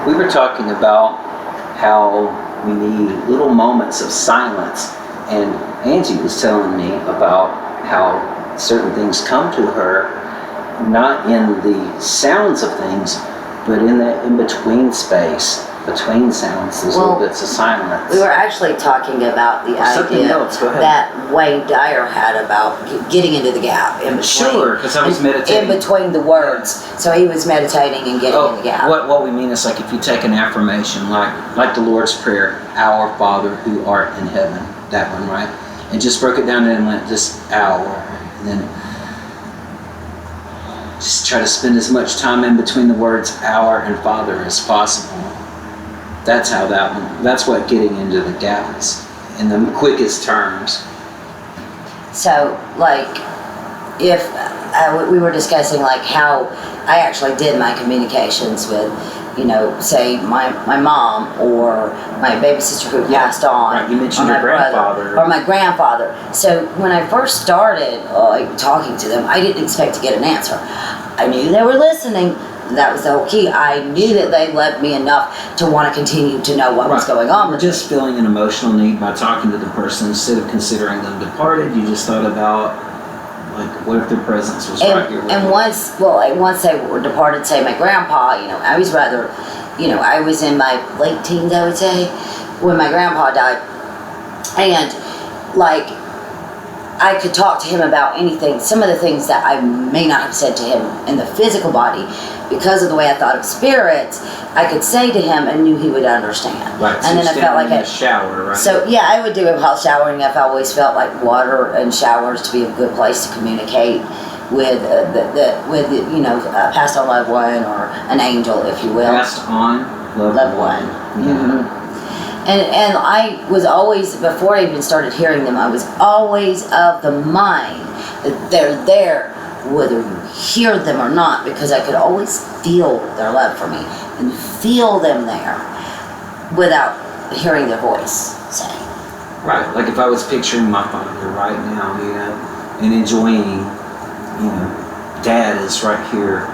We were talking about how we need little moments of silence, and Angie was telling me about how certain things come to her, not in the sounds of things, but in the in-between space, between sounds, there's little bits of silence. We were actually talking about the idea that Wayne Dyer had about getting into the gap in between. Sure, because I was meditating. In between the words. So he was meditating and getting in the gap. What we mean is, like, if you take an affirmation, like the Lord's Prayer, Our Father who art in heaven, that one, right? And just broke it down and went just our, and then just try to spend as much time in between the words our and Father as possible. That's how that's what getting into the gap is, in the quickest terms. So, like, if we were discussing, like, how I actually did my communications with, say my mom or my baby sister who passed on. Right, you mentioned your grandfather. Or my grandfather. So when I first started talking to them, I didn't expect to get an answer. I knew they were listening. That was the whole key. I knew that they loved me enough to want to continue to know what was going on. Just feeling an emotional need by talking to the person instead of considering them departed. You just thought about, like, what if their presence was right here with you? And once they were departed, say my grandpa, I was rather, I was in my late teens, I would say, when my grandpa died. And, like, I could talk to him about anything, some of the things that I may not have said to him in the physical body, because of the way I thought of spirits, I could say to him and knew he would understand. Right, and then I felt like in a shower, right? So yeah, I would do it while showering. I've always felt like water and showers to be a good place to communicate with passed on loved one or an angel, if you will. Passed on loved one. Mm-hmm. And I was always, before I even started hearing them, I was always of the mind that they're there, whether you hear them or not, because I could always feel their love for me and feel them there without hearing their voice say. Right, like if I was picturing my father right now, and enjoying, Dad is right here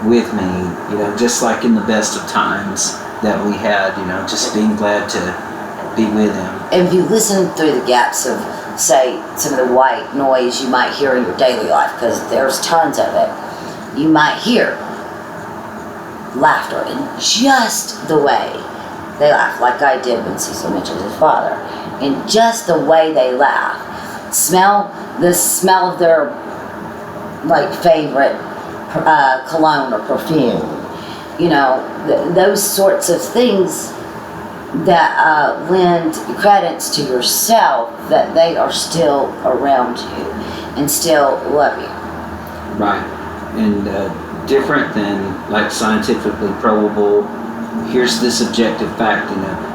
with me, just like in the best of times that we had, just being glad to be with him. And if you listen through the gaps of, say, some of the white noise you might hear in your daily life, because there's tons of it, you might hear laughter in just the way they laugh, like I did when Cecil mentioned his father, in just the way they laugh. The smell of their, like, favorite cologne or perfume. Those sorts of things that lend credence to yourself that they are still around you and still love you. Right. And different than, like, scientifically probable, here's this objective fact,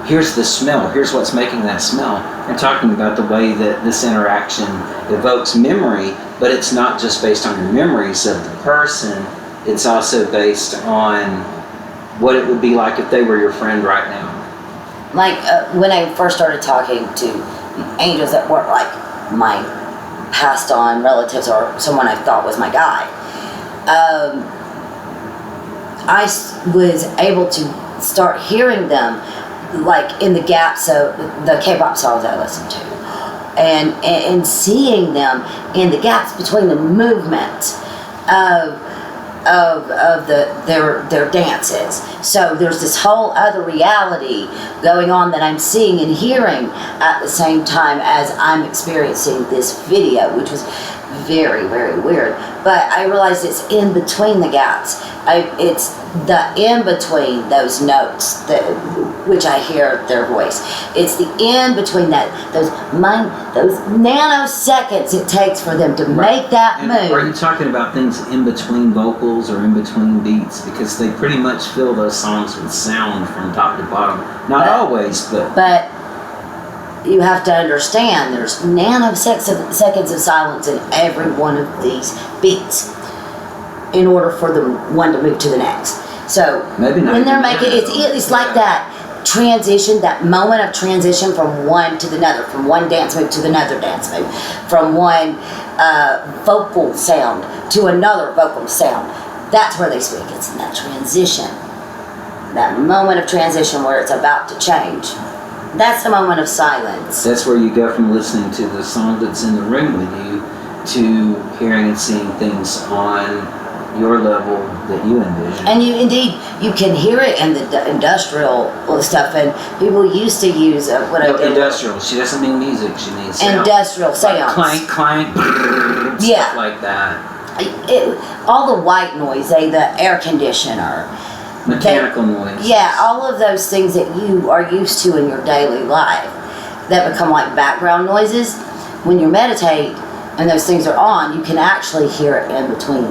here's the smell, here's what's making that smell. We're talking about the way that this interaction evokes memory, but it's not just based on your memories of the person, it's also based on what it would be like if they were your friend right now. Like when I first started talking to angels that weren't like my passed on relatives or someone I thought was my guy, I was able to start hearing them, like, in the gaps of the K-pop songs I listened to, and seeing them in the gaps between the movement of their dances. So there's this whole other reality going on that I'm seeing and hearing at the same time as I'm experiencing this video, which was very, very weird. But I realized it's in between the gaps. It's the in between those notes which I hear their voice. It's the in between those nanoseconds it takes for them to make that move. Are you talking about things in between vocals or in between beats? Because they pretty much fill those songs with sound from top to bottom. Not always, but... But you have to understand there's nanoseconds of silence in every one of these beats in order for the one to move to the next. So maybe not when they're making it's like that transition, that moment of transition from one to the other, from one dance move to another dance move, from one vocal sound to another vocal sound. That's where they speak. It's in that transition that moment of transition where it's about to change. That's the moment of silence. That's where you go from listening to the song that's in the room with you to hearing and seeing things on your level that you envision. And you can hear it in the industrial stuff, and people used to use Industrial. She doesn't mean music. She means sound. Industrial sounds. Clank, clank, stuff like that. All the white noise, the air conditioner, Mechanical noise. Yeah, all of those things that you are used to in your daily life that become like background noises. When you meditate and those things are on, you can actually hear it in between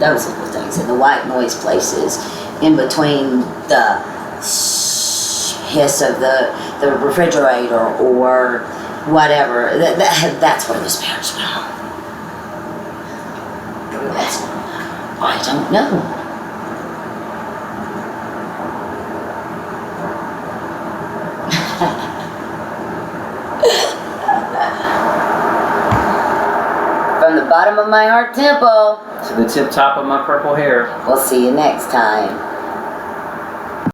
those little things, in the white noise places, in between the hiss of the refrigerator or whatever. That's where the spirits come. I don't know. From the bottom of my heart temple To the tip top of my purple hair. we'll see you next time.